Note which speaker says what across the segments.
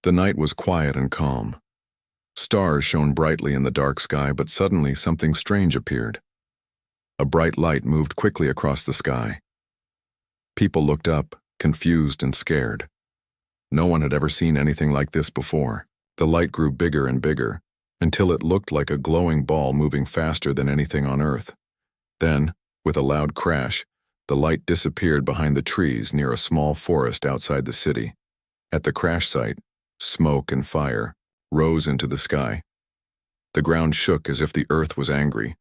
Speaker 1: The night was quiet and calm. Stars shone brightly in the dark sky, but suddenly something strange appeared. A bright light moved quickly across the sky. People looked up, confused and scared. No one had ever seen anything like this before. The light grew bigger and bigger, until it looked like a glowing ball moving faster than anything on Earth. Then, with a loud crash, the light disappeared behind the trees near a small forest outside the city. At the crash site, smoke and fire rose into the sky. The ground shook as if the earth was angry.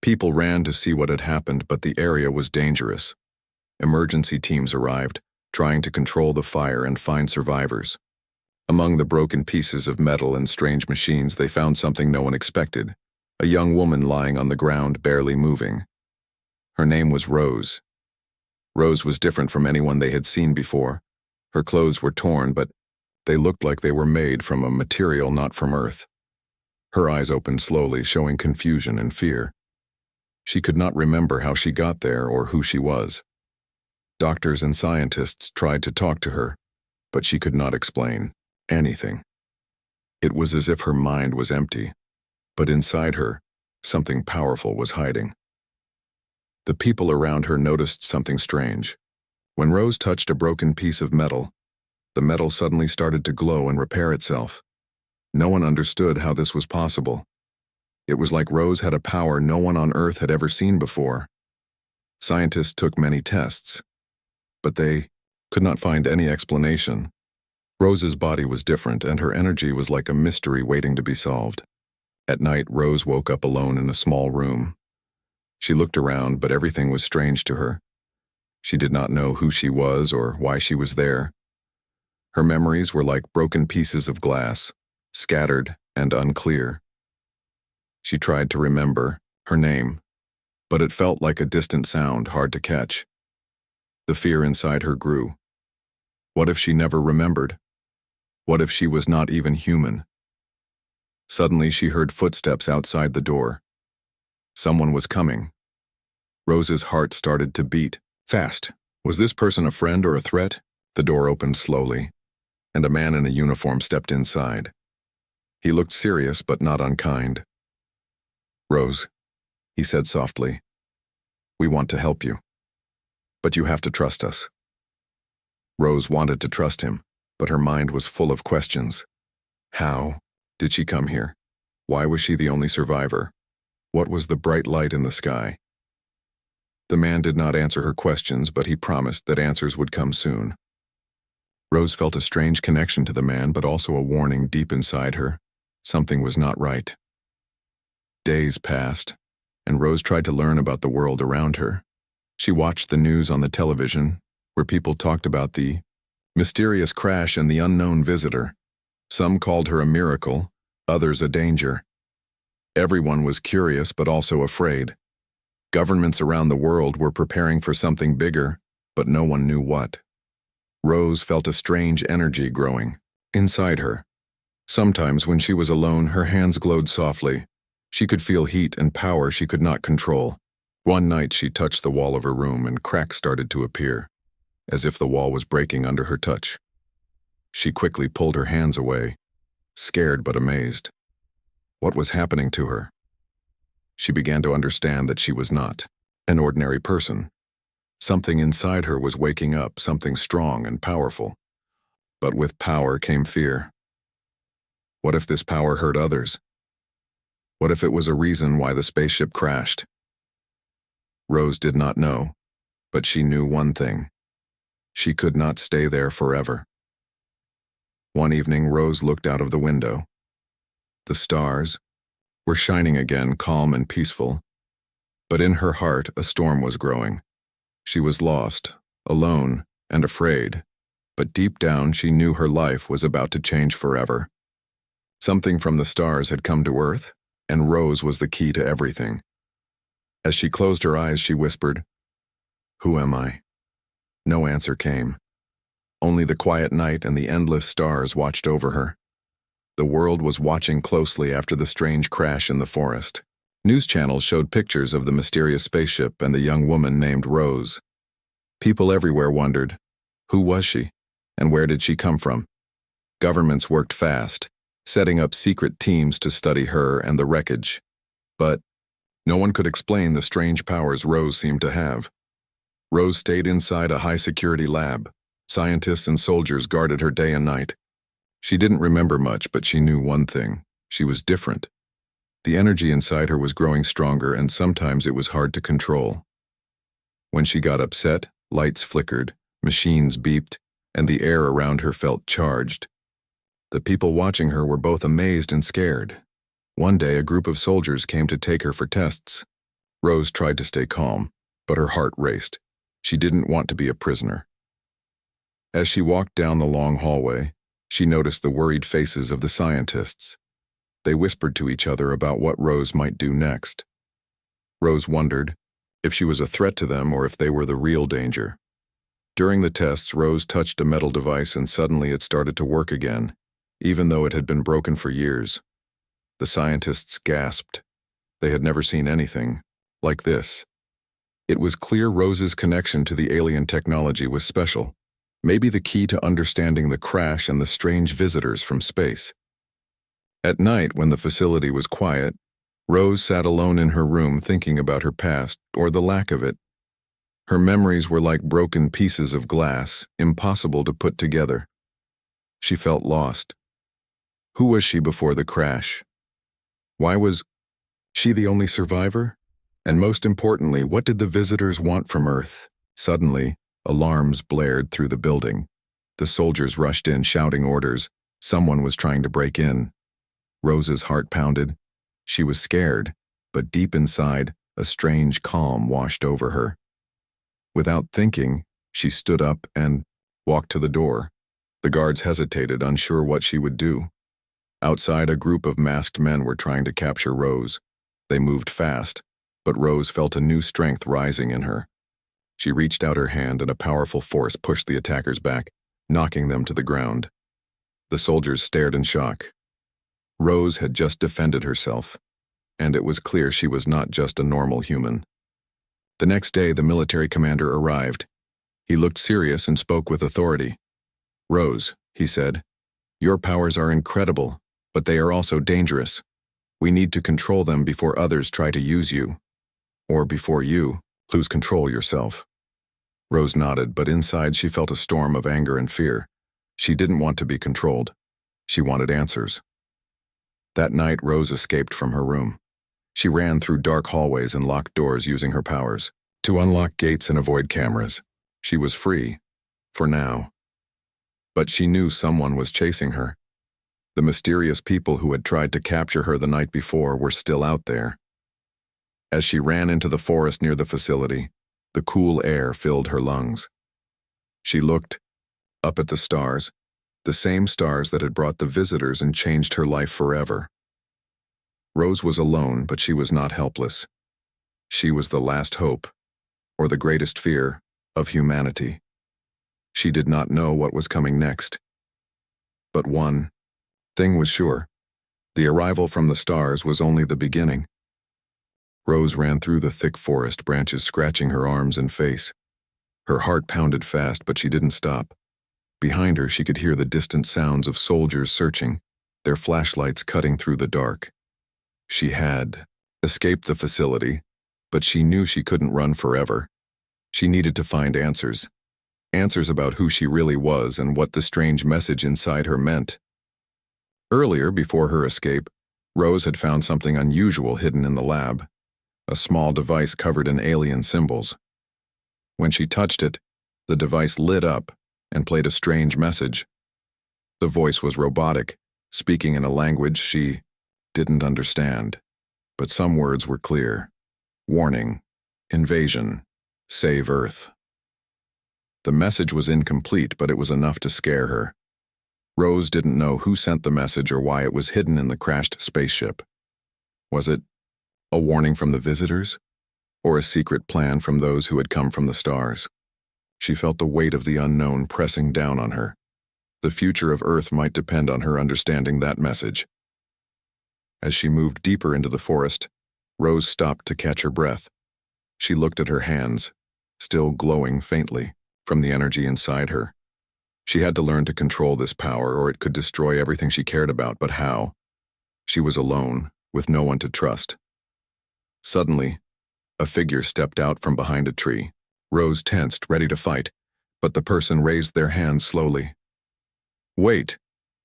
Speaker 1: People ran to see what had happened, but the area was dangerous. Emergency teams arrived, trying to control the fire and find survivors. Among the broken pieces of metal and strange machines, they found something no one expected: a young woman lying on the ground, barely moving. Her name was Rose. Rose was different from anyone they had seen before. Her clothes were torn, but they looked like they were made from a material not from Earth. Her eyes opened slowly, showing confusion and fear. She could not remember how she got there or who she was. Doctors and scientists tried to talk to her, but she could not explain anything. It was as if her mind was empty, but inside her, something powerful was hiding. The people around her noticed something strange. When Rose touched a broken piece of metal, the metal suddenly started to glow and repair itself. No one understood how this was possible. It was like Rose had a power no one on Earth had ever seen before. Scientists took many tests, but they could not find any explanation. Rose's body was different, and her energy was like a mystery waiting to be solved. At night, Rose woke up alone in a small room. She looked around, but everything was strange to her. She did not know who she was or why she was there. Her memories were like broken pieces of glass, scattered and unclear. She tried to remember her name, but it felt like a distant sound, hard to catch. The fear inside her grew. What if she never remembered? What if she was not even human? Suddenly she heard footsteps outside the door. Someone was coming. Rose's heart started to beat fast. Was this person a friend or a threat? The door opened slowly, and a man in a uniform stepped inside. He looked serious but not unkind. "Rose," he said softly, "we want to help you, but you have to trust us." Rose wanted to trust him, but her mind was full of questions. How did she come here? Why was she the only survivor? What was the bright light in the sky? The man did not answer her questions, but he promised that answers would come soon. Rose felt a strange connection to the man, but also a warning deep inside her. Something was not right. Days passed, and Rose tried to learn about the world around her. She watched the news on the television, where people talked about the mysterious crash and the unknown visitor. Some called her a miracle, others a danger. Everyone was curious but also afraid. Governments around the world were preparing for something bigger, but no one knew what. Rose felt a strange energy growing inside her. Sometimes when she was alone, her hands glowed softly. She could feel heat and power she could not control. One night she touched the wall of her room and cracks started to appear, as if the wall was breaking under her touch. She quickly pulled her hands away, scared but amazed. What was happening to her? She began to understand that she was not an ordinary person. Something inside her was waking up, something strong and powerful. But with power came fear. What if this power hurt others? What if it was a reason why the spaceship crashed? Rose did not know, but she knew one thing. She could not stay there forever. One evening, Rose looked out of the window. The stars were shining again, calm and peaceful. But in her heart, a storm was growing. She was lost, alone, and afraid. But deep down, she knew her life was about to change forever. Something from the stars had come to Earth, and Rose was the key to everything. As she closed her eyes, she whispered, "Who am I?" No answer came. Only the quiet night and the endless stars watched over her. The world was watching closely after the strange crash in the forest. News channels showed pictures of the mysterious spaceship and the young woman named Rose. People everywhere wondered, who was she, and where did she come from? Governments worked fast, setting up secret teams to study her and the wreckage. But no one could explain the strange powers Rose seemed to have. Rose stayed inside a high-security lab. Scientists and soldiers guarded her day and night. She didn't remember much, but she knew one thing. She was different. The energy inside her was growing stronger, and sometimes it was hard to control. When she got upset, lights flickered, machines beeped, and the air around her felt charged. The people watching her were both amazed and scared. One day, a group of soldiers came to take her for tests. Rose tried to stay calm, but her heart raced. She didn't want to be a prisoner. As she walked down the long hallway, she noticed the worried faces of the scientists. They whispered to each other about what Rose might do next. Rose wondered if she was a threat to them or if they were the real danger. During the tests, Rose touched a metal device and suddenly it started to work again, even though it had been broken for years. The scientists gasped. They had never seen anything like this. It was clear Rose's connection to the alien technology was special, maybe the key to understanding the crash and the strange visitors from space. At night, when the facility was quiet, Rose sat alone in her room thinking about her past, or the lack of it. Her memories were like broken pieces of glass, impossible to put together. She felt lost. Who was she before the crash? Why was she the only survivor? And most importantly, what did the visitors want from Earth? Suddenly, alarms blared through the building. The soldiers rushed in, shouting orders. Someone was trying to break in. Rose's heart pounded. She was scared, but deep inside, a strange calm washed over her. Without thinking, she stood up and walked to the door. The guards hesitated, unsure what she would do. Outside, a group of masked men were trying to capture Rose. They moved fast, but Rose felt a new strength rising in her. She reached out her hand and a powerful force pushed the attackers back, knocking them to the ground. The soldiers stared in shock. Rose had just defended herself, and it was clear she was not just a normal human. The next day, the military commander arrived. He looked serious and spoke with authority. "Rose," he said, "your powers are incredible, but they are also dangerous. We need to control them before others try to use you. Or before you lose control yourself." Rose nodded, but inside she felt a storm of anger and fear. She didn't want to be controlled. She wanted answers. That night, Rose escaped from her room. She ran through dark hallways and locked doors using her powers to unlock gates and avoid cameras. She was free, for now. But she knew someone was chasing her. The mysterious people who had tried to capture her the night before were still out there. As she ran into the forest near the facility, the cool air filled her lungs. She looked up at the stars, the same stars that had brought the visitors and changed her life forever. Rose was alone, but she was not helpless. She was the last hope, or the greatest fear, of humanity. She did not know what was coming next. But one thing was sure. The arrival from the stars was only the beginning. Rose ran through the thick forest, branches scratching her arms and face. Her heart pounded fast, but she didn't stop. Behind her, she could hear the distant sounds of soldiers searching, their flashlights cutting through the dark. She had escaped the facility, but she knew she couldn't run forever. She needed to find answers. Answers about who she really was and what the strange message inside her meant. Earlier, before her escape, Rose had found something unusual hidden in the lab, a small device covered in alien symbols. When she touched it, the device lit up and played a strange message. The voice was robotic, speaking in a language she didn't understand, but some words were clear. Warning, invasion, save Earth. The message was incomplete, but it was enough to scare her. Rose didn't know who sent the message or why it was hidden in the crashed spaceship. Was it a warning from the visitors, or a secret plan from those who had come from the stars? She felt the weight of the unknown pressing down on her. The future of Earth might depend on her understanding that message. As she moved deeper into the forest, Rose stopped to catch her breath. She looked at her hands, still glowing faintly from the energy inside her. She had to learn to control this power or it could destroy everything she cared about, but how? She was alone, with no one to trust. Suddenly, a figure stepped out from behind a tree. Rose tensed, ready to fight, but the person raised their hands slowly. "Wait,"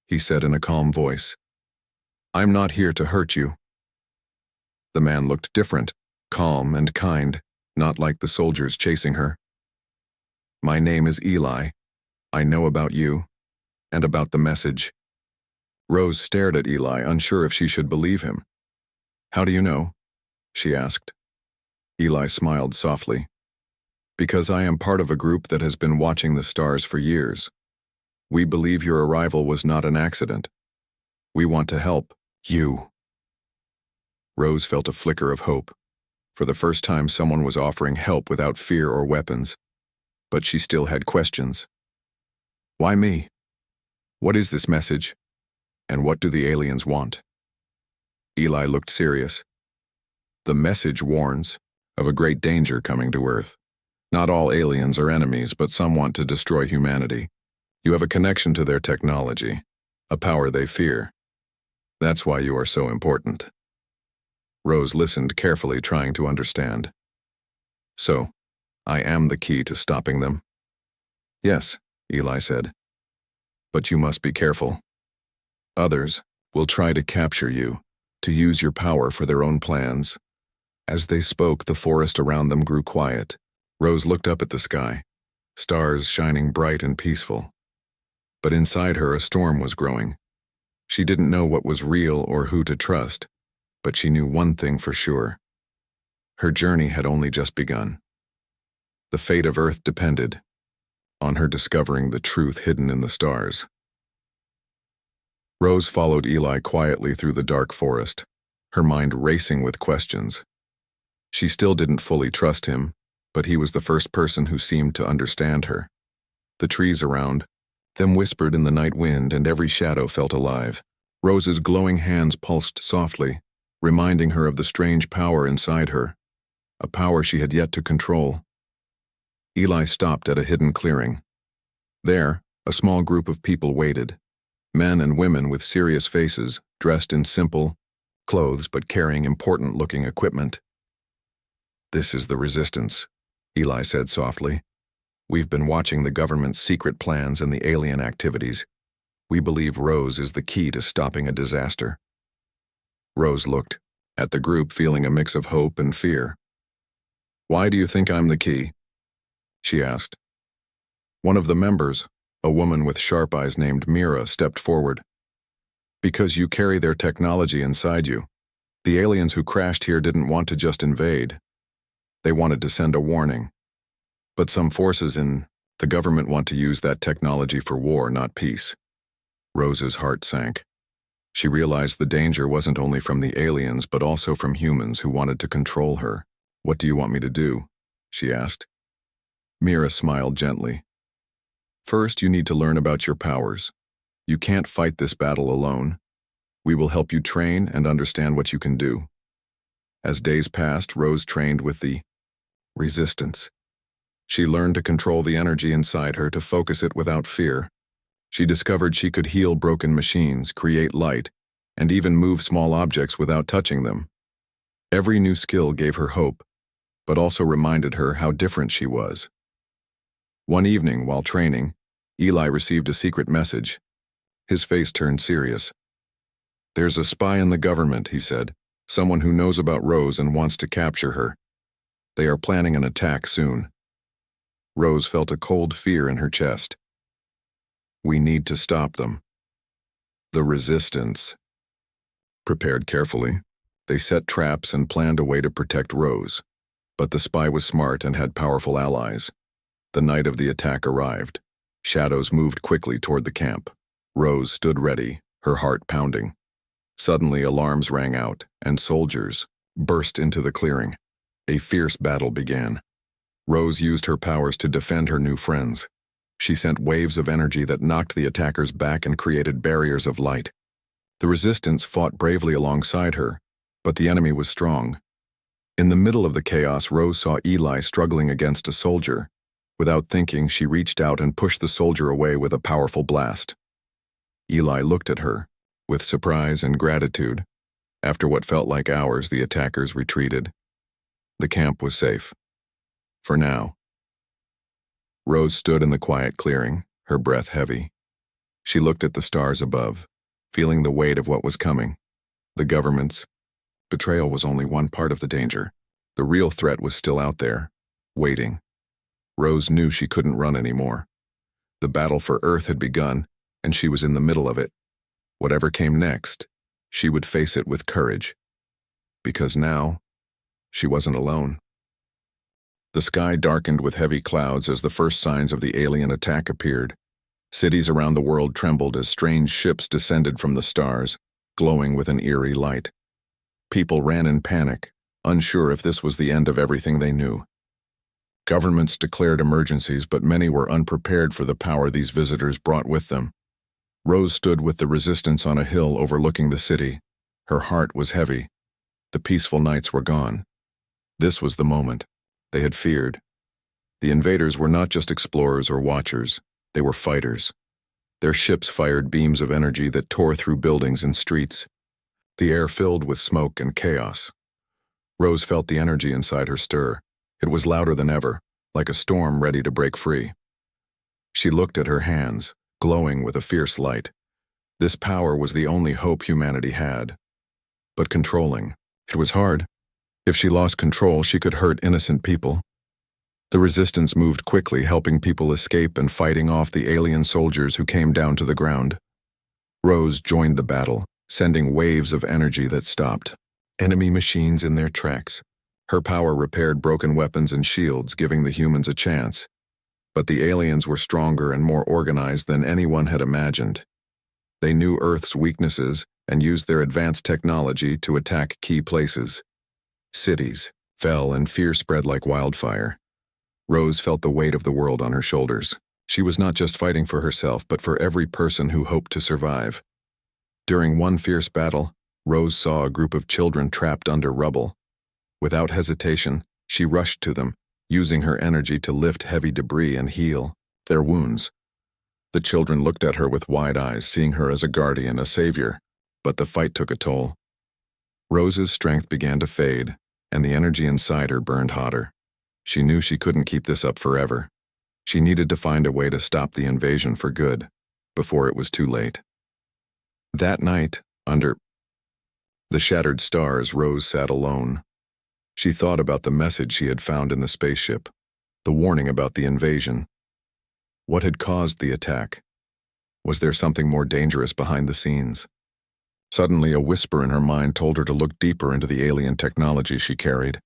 Speaker 1: he said in a calm voice. "I'm not here to hurt you." The man looked different, calm and kind, not like the soldiers chasing her. "My name is Eli. I know about you, and about the message." Rose stared at Eli, unsure if she should believe him. "How do you know?" she asked. Eli smiled softly. "Because I am part of a group that has been watching the stars for years. We believe your arrival was not an accident. We want to help you." Rose felt a flicker of hope. For the first time, someone was offering help without fear or weapons. But she still had questions. Why me? What is this message? And what do the aliens want? Eli looked serious. The message warns of a great danger coming to Earth. Not all aliens are enemies, but some want to destroy humanity. You have a connection to their technology, a power they fear. That's why you are so important. Rose listened carefully, trying to understand. "So, I am the key to stopping them?" "Yes," Eli said. "But you must be careful. Others will try to capture you, to use your power for their own plans." As they spoke, the forest around them grew quiet. Rose looked up at the sky, stars shining bright and peaceful. But inside her, a storm was growing. She didn't know what was real or who to trust, but she knew one thing for sure. Her journey had only just begun. The fate of Earth depended on her discovering the truth hidden in the stars. Rose followed Eli quietly through the dark forest, her mind racing with questions. She still didn't fully trust him, but he was the first person who seemed to understand her. The trees around them whispered in the night wind, and every shadow felt alive. Rose's glowing hands pulsed softly, reminding her of the strange power inside her, a power she had yet to control. Eli stopped at a hidden clearing. There, a small group of people waited, men and women with serious faces, dressed in simple clothes but carrying important-looking equipment. "This is the resistance," Eli said softly. "We've been watching the government's secret plans and the alien activities. We believe Rose is the key to stopping a disaster." Rose looked at the group, feeling a mix of hope and fear. "Why do you think I'm the key?" she asked. One of the members, a woman with sharp eyes named Mira, stepped forward. "Because you carry their technology inside you. The aliens who crashed here didn't want to just invade. They wanted to send a warning. But some forces in the government want to use that technology for war, not peace." Rose's heart sank. She realized the danger wasn't only from the aliens, but also from humans who wanted to control her. "What do you want me to do?" she asked. Mira smiled gently. "First, you need to learn about your powers. You can't fight this battle alone. We will help you train and understand what you can do." As days passed, Rose trained with the resistance. She learned to control the energy inside her, to focus it without fear. She discovered she could heal broken machines, create light, and even move small objects without touching them. Every new skill gave her hope, but also reminded her how different she was. One evening, while training, Eli received a secret message. His face turned serious. "There's a spy in the government," he said, "someone who knows about Rose and wants to capture her. They are planning an attack soon." Rose felt a cold fear in her chest. "We need to stop them." The resistance prepared carefully. They set traps and planned a way to protect Rose. But the spy was smart and had powerful allies. The night of the attack arrived. Shadows moved quickly toward the camp. Rose stood ready, her heart pounding. Suddenly, alarms rang out, and soldiers burst into the clearing. A fierce battle began. Rose used her powers to defend her new friends. She sent waves of energy that knocked the attackers back and created barriers of light. The resistance fought bravely alongside her, but the enemy was strong. In the middle of the chaos, Rose saw Eli struggling against a soldier. Without thinking, she reached out and pushed the soldier away with a powerful blast. Eli looked at her, with surprise and gratitude. After what felt like hours, the attackers retreated. The camp was safe. For now. Rose stood in the quiet clearing, her breath heavy. She looked at the stars above, feeling the weight of what was coming. The government's betrayal was only one part of the danger. The real threat was still out there, waiting. Rose knew she couldn't run anymore. The battle for Earth had begun, and she was in the middle of it. Whatever came next, she would face it with courage. Because now, she wasn't alone. The sky darkened with heavy clouds as the first signs of the alien attack appeared. Cities around the world trembled as strange ships descended from the stars, glowing with an eerie light. People ran in panic, unsure if this was the end of everything they knew. Governments declared emergencies, but many were unprepared for the power these visitors brought with them. Rose stood with the resistance on a hill overlooking the city. Her heart was heavy. The peaceful nights were gone. This was the moment they had feared. The invaders were not just explorers or watchers, they were fighters. Their ships fired beams of energy that tore through buildings and streets. The air filled with smoke and chaos. Rose felt the energy inside her stir. It was louder than ever, like a storm ready to break free. She looked at her hands, glowing with a fierce light. This power was the only hope humanity had. But controlling, it was hard. If she lost control, she could hurt innocent people. The resistance moved quickly, helping people escape and fighting off the alien soldiers who came down to the ground. Rose joined the battle, sending waves of energy that stopped enemy machines in their tracks. Her power repaired broken weapons and shields, giving the humans a chance. But the aliens were stronger and more organized than anyone had imagined. They knew Earth's weaknesses and used their advanced technology to attack key places. Cities fell and fear spread like wildfire. Rose felt the weight of the world on her shoulders. She was not just fighting for herself, but for every person who hoped to survive. During one fierce battle, Rose saw a group of children trapped under rubble. Without hesitation, she rushed to them, using her energy to lift heavy debris and heal their wounds. The children looked at her with wide eyes, seeing her as a guardian, a savior, but the fight took a toll. Rose's strength began to fade, and the energy inside her burned hotter. She knew she couldn't keep this up forever. She needed to find a way to stop the invasion for good, before it was too late. That night, under the shattered stars, Rose sat alone. She thought about the message she had found in the spaceship, the warning about the invasion. What had caused the attack? Was there something more dangerous behind the scenes? Suddenly, a whisper in her mind told her to look deeper into the alien technology she carried.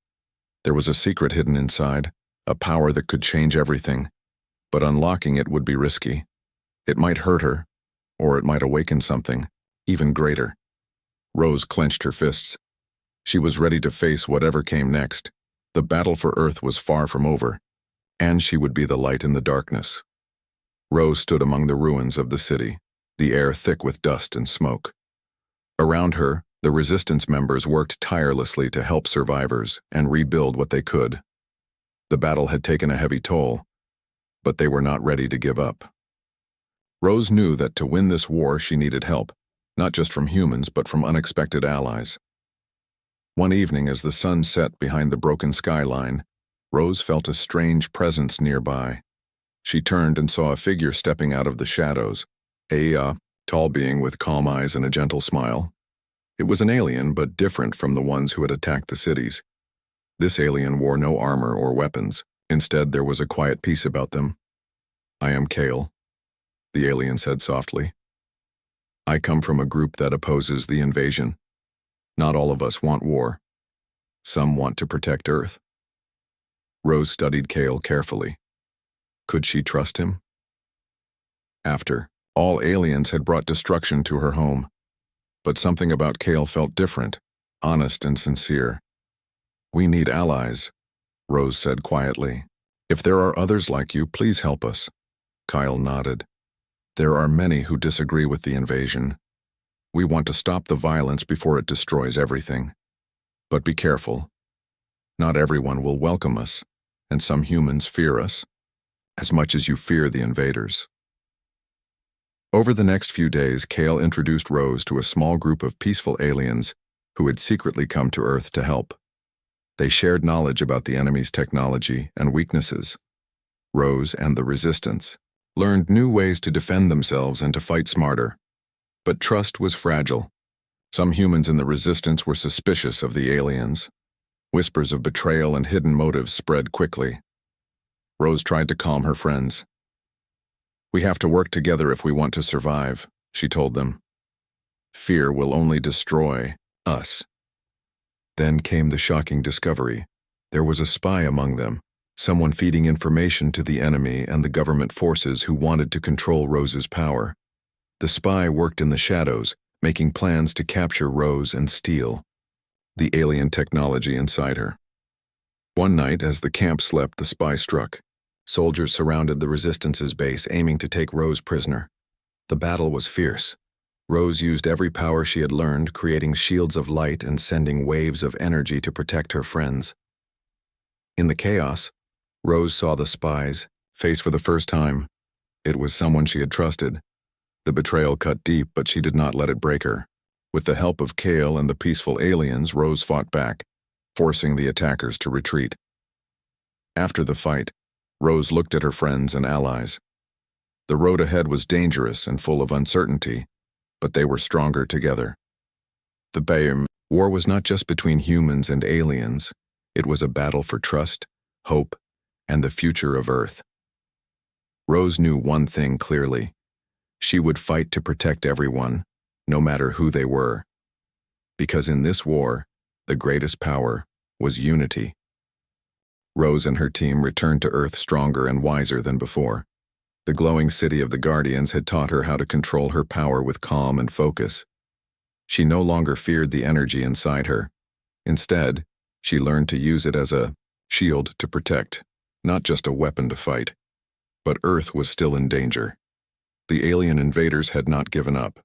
Speaker 1: There was a secret hidden inside, a power that could change everything, but unlocking it would be risky. It might hurt her, or it might awaken something even greater. Rose clenched her fists. She was ready to face whatever came next. The battle for Earth was far from over, and she would be the light in the darkness. Rose stood among the ruins of the city, the air thick with dust and smoke. Around her, the resistance members worked tirelessly to help survivors and rebuild what they could. The battle had taken a heavy toll, but they were not ready to give up. Rose knew that to win this war she needed help, not just from humans but from unexpected allies. One evening, as the sun set behind the broken skyline, Rose felt a strange presence nearby. She turned and saw a figure stepping out of the shadows, a tall being with calm eyes and a gentle smile. It was an alien, but different from the ones who had attacked the cities. This alien wore no armor or weapons. Instead, there was a quiet peace about them. "I am Kale," the alien said softly. "I come from a group that opposes the invasion. Not all of us want war. Some want to protect Earth." Rose studied Kale carefully. Could she trust him? After all aliens had brought destruction to her home. But something about Kale felt different, honest and sincere. "We need allies," Rose said quietly. "If there are others like you, please help us." Kyle nodded. "There are many who disagree with the invasion. We want to stop the violence before it destroys everything. But be careful. Not everyone will welcome us, and some humans fear us. as much as you fear the invaders. Over the next few days, Kale introduced Rose to a small group of peaceful aliens who had secretly come to Earth to help. They shared knowledge about the enemy's technology and weaknesses. Rose and the Resistance learned new ways to defend themselves and to fight smarter. But trust was fragile. Some humans in the Resistance were suspicious of the aliens. Whispers of betrayal and hidden motives spread quickly. Rose tried to calm her friends. "We have to work together if we want to survive," she told them. "Fear will only destroy us." Then came the shocking discovery. There was a spy among them, someone feeding information to the enemy and the government forces who wanted to control Rose's power. The spy worked in the shadows, making plans to capture Rose and steal the alien technology inside her. One night, as the camp slept, the spy struck. Soldiers surrounded the Resistance's base, aiming to take Rose prisoner. The battle was fierce. Rose used every power she had learned, creating shields of light and sending waves of energy to protect her friends. In the chaos, Rose saw the spy's face for the first time. It was someone she had trusted. The betrayal cut deep, but she did not let it break her. With the help of Kale and the peaceful aliens, Rose fought back, forcing the attackers to retreat. After the fight, Rose looked at her friends and allies. The road ahead was dangerous and full of uncertainty, but they were stronger together. The Bayern War was not just between humans and aliens. It was a battle for trust, hope, and the future of Earth. Rose knew one thing clearly. She would fight to protect everyone, no matter who they were. Because in this war, the greatest power was unity. Rose and her team returned to Earth stronger and wiser than before. The glowing city of the Guardians had taught her how to control her power with calm and focus. She no longer feared the energy inside her. Instead, she learned to use it as a shield to protect, not just a weapon to fight. But Earth was still in danger. The alien invaders had not given up.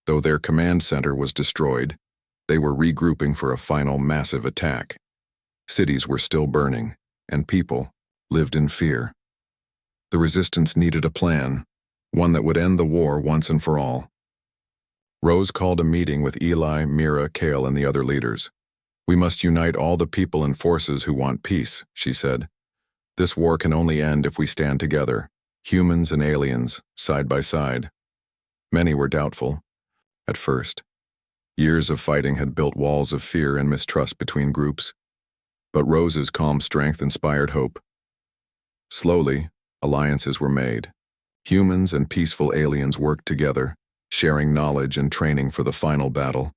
Speaker 1: Though their command center was destroyed, they were regrouping for a final massive attack. Cities were still burning, and people lived in fear. The Resistance needed a plan, one that would end the war once and for all. Rose called a meeting with Eli, Mira, Kale, and the other leaders. "We must unite all the people and forces who want peace," she said. "This war can only end if we stand together, humans and aliens, side by side." Many were doubtful. At first, years of fighting had built walls of fear and mistrust between groups. But Rose's calm strength inspired hope. Slowly, alliances were made. Humans and peaceful aliens worked together, sharing knowledge and training for the final battle.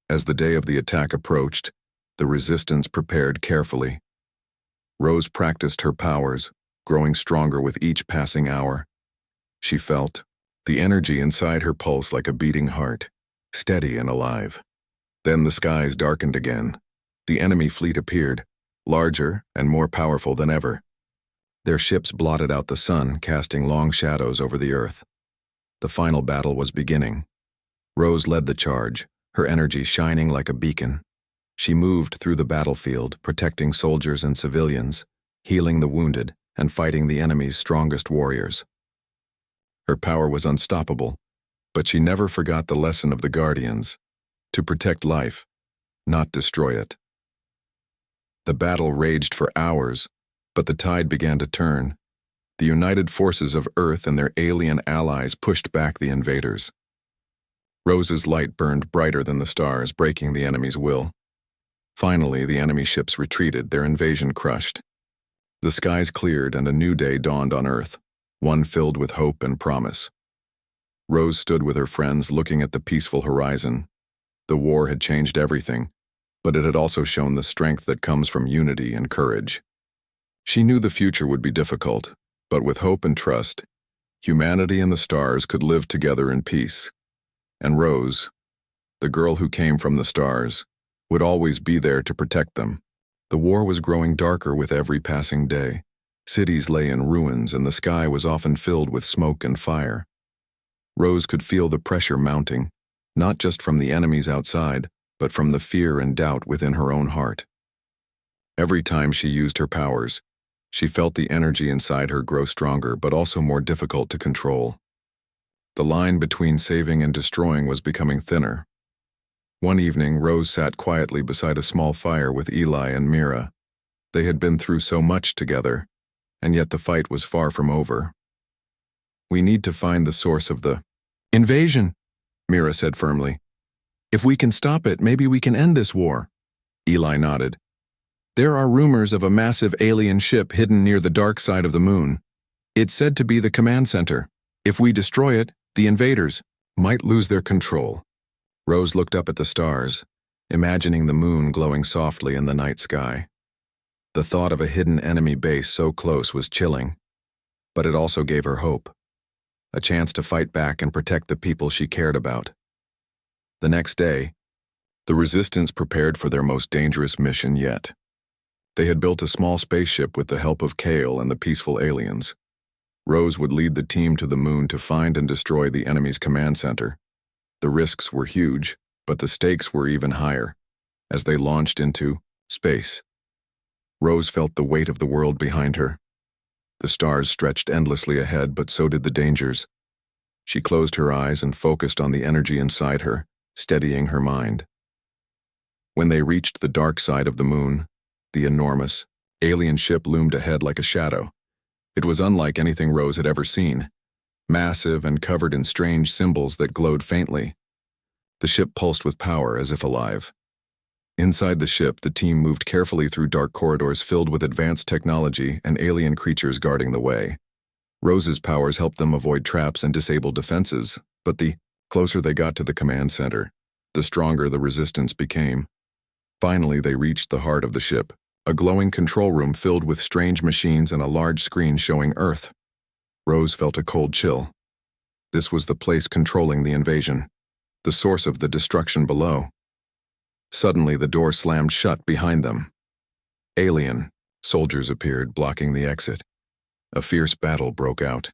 Speaker 1: As the day of the attack approached, the Resistance prepared carefully. Rose practiced her powers, growing stronger with each passing hour. She felt the energy inside her pulse like a beating heart, steady and alive. Then the skies darkened again. The enemy fleet appeared, larger and more powerful than ever. Their ships blotted out the sun, casting long shadows over the Earth. The final battle was beginning. Rose led the charge, her energy shining like a beacon. She moved through the battlefield, protecting soldiers and civilians, healing the wounded, and fighting the enemy's strongest warriors. Her power was unstoppable, but she never forgot the lesson of the Guardians: to protect life, not destroy it. The battle raged for hours, but the tide began to turn. The united forces of Earth and their alien allies pushed back the invaders. Rose's light burned brighter than the stars, breaking the enemy's will. Finally, the enemy ships retreated, their invasion crushed. The skies cleared and a new day dawned on Earth, one filled with hope and promise. Rose stood with her friends, looking at the peaceful horizon. The war had changed everything, but it had also shown the strength that comes from unity and courage. She knew the future would be difficult, but with hope and trust, humanity and the stars could live together in peace. And Rose, the girl who came from the stars, would always be there to protect them. The war was growing darker with every passing day. Cities lay in ruins, and the sky was often filled with smoke and fire. Rose could feel the pressure mounting, not just from the enemies outside, but from the fear and doubt within her own heart. Every time she used her powers, She felt the energy inside her grow stronger but also more difficult to control. The line between saving and destroying was becoming thinner. One evening, Rose sat quietly beside a small fire with Eli and Mira. They had been through so much together, and yet the fight was far from over. "We need to find the source of the invasion," Mira said firmly. "If we can stop it, maybe we can end this war." Eli nodded. "There are rumors of a massive alien ship hidden near the dark side of the moon. It's said to be the command center. If we destroy it, the invaders might lose their control." Rose looked up at the stars, imagining the moon glowing softly in the night sky. The thought of a hidden enemy base so close was chilling, but it also gave her hope, a chance to fight back and protect the people she cared about. The next day, the Resistance prepared for their most dangerous mission yet. They had built a small spaceship with the help of Kale and the peaceful aliens. Rose would lead the team to the moon to find and destroy the enemy's command center. The risks were huge, but the stakes were even higher, as they launched into space. Rose felt the weight of the world behind her. The stars stretched endlessly ahead, but so did the dangers. She closed her eyes and focused on the energy inside her, steadying her mind. When they reached the dark side of the moon, the enormous, alien ship loomed ahead like a shadow. It was unlike anything Rose had ever seen, massive and covered in strange symbols that glowed faintly. The ship pulsed with power as if alive. Inside the ship, the team moved carefully through dark corridors filled with advanced technology and alien creatures guarding the way. Rose's powers helped them avoid traps and disable defenses, but the closer they got to the command center, the stronger the resistance became. Finally, they reached the heart of the ship, a glowing control room filled with strange machines and a large screen showing Earth. Rose felt a cold chill. This was the place controlling the invasion, the source of the destruction below. Suddenly, the door slammed shut behind them. Alien soldiers appeared, blocking the exit. A fierce battle broke out.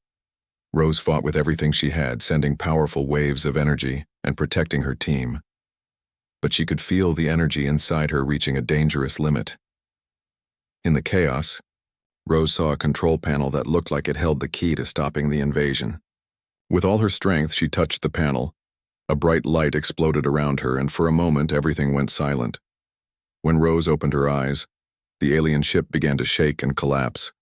Speaker 1: Rose fought with everything she had, sending powerful waves of energy and protecting her team. But she could feel the energy inside her reaching a dangerous limit. In the chaos, Rose saw a control panel that looked like it held the key to stopping the invasion. With all her strength, she touched the panel. A bright light exploded around her, and for a moment everything went silent. When Rose opened her eyes, the alien ship began to shake and collapse.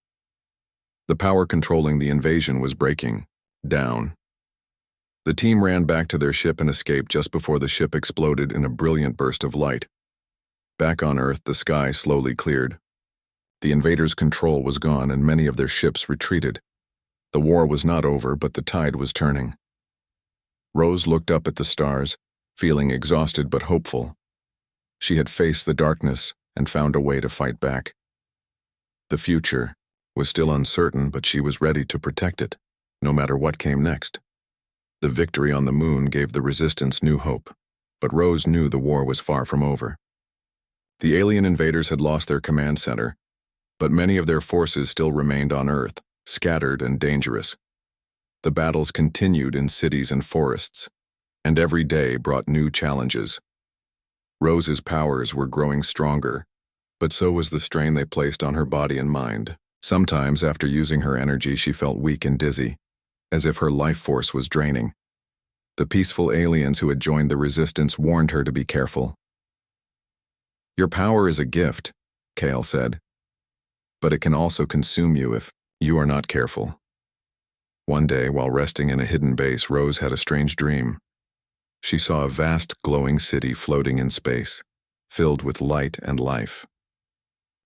Speaker 1: The power controlling the invasion was breaking down. The team ran back to their ship and escaped just before the ship exploded in a brilliant burst of light. Back on Earth, the sky slowly cleared. The invaders' control was gone and many of their ships retreated. The war was not over, but the tide was turning. Rose looked up at the stars, feeling exhausted but hopeful. She had faced the darkness and found a way to fight back. The future was still uncertain, but she was ready to protect it, no matter what came next. The victory on the moon gave the resistance new hope, but Rose knew the war was far from over. The alien invaders had lost their command center, but many of their forces still remained on Earth, scattered and dangerous. The battles continued in cities and forests, and every day brought new challenges. Rose's powers were growing stronger, but so was the strain they placed on her body and mind. Sometimes, after using her energy, she felt weak and dizzy, as if her life force was draining. The peaceful aliens who had joined the resistance warned her to be careful. "Your power is a gift," Kale said, "but it can also consume you if you are not careful." One day, while resting in a hidden base, Rose had a strange dream. She saw a vast, glowing city floating in space, filled with light and life.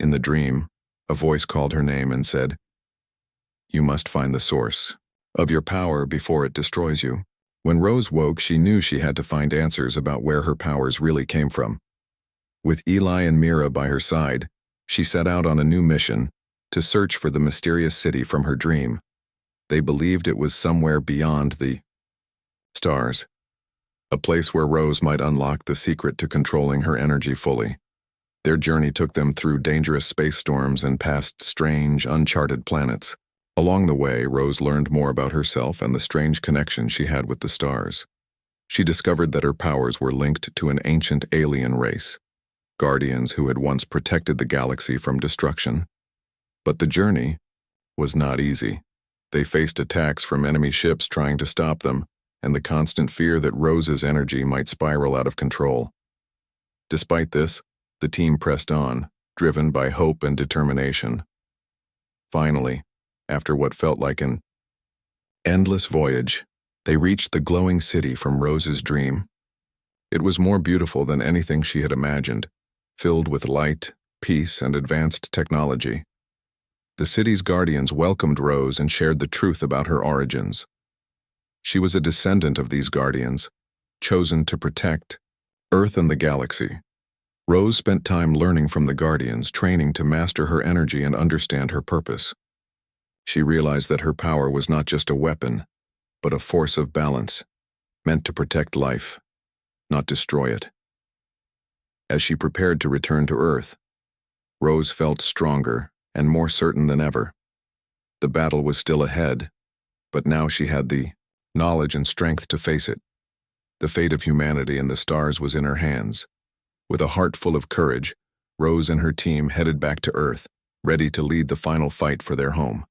Speaker 1: In the dream, a voice called her name and said, "You must find the source of your power before it destroys you." When Rose woke, she knew she had to find answers about where her powers really came from. With Eli and Mira by her side, she set out on a new mission to search for the mysterious city from her dream. They believed it was somewhere beyond the stars, a place where Rose might unlock the secret to controlling her energy fully. Their journey took them through dangerous space storms and past strange, uncharted planets. Along the way, Rose learned more about herself and the strange connection she had with the stars. She discovered that her powers were linked to an ancient alien race, guardians who had once protected the galaxy from destruction. But the journey was not easy. They faced attacks from enemy ships trying to stop them, and the constant fear that Rose's energy might spiral out of control. Despite this, the team pressed on, driven by hope and determination. Finally, after what felt like an endless voyage, they reached the glowing city from Rose's dream. It was more beautiful than anything she had imagined, filled with light, peace, and advanced technology. The city's guardians welcomed Rose and shared the truth about her origins. She was a descendant of these guardians, chosen to protect Earth and the galaxy. Rose spent time learning from the guardians, training to master her energy and understand her purpose. She realized that her power was not just a weapon, but a force of balance, meant to protect life, not destroy it. As she prepared to return to Earth, Rose felt stronger and more certain than ever. The battle was still ahead, but now she had the knowledge and strength to face it. The fate of humanity and the stars was in her hands. With a heart full of courage, Rose and her team headed back to Earth, ready to lead the final fight for their home.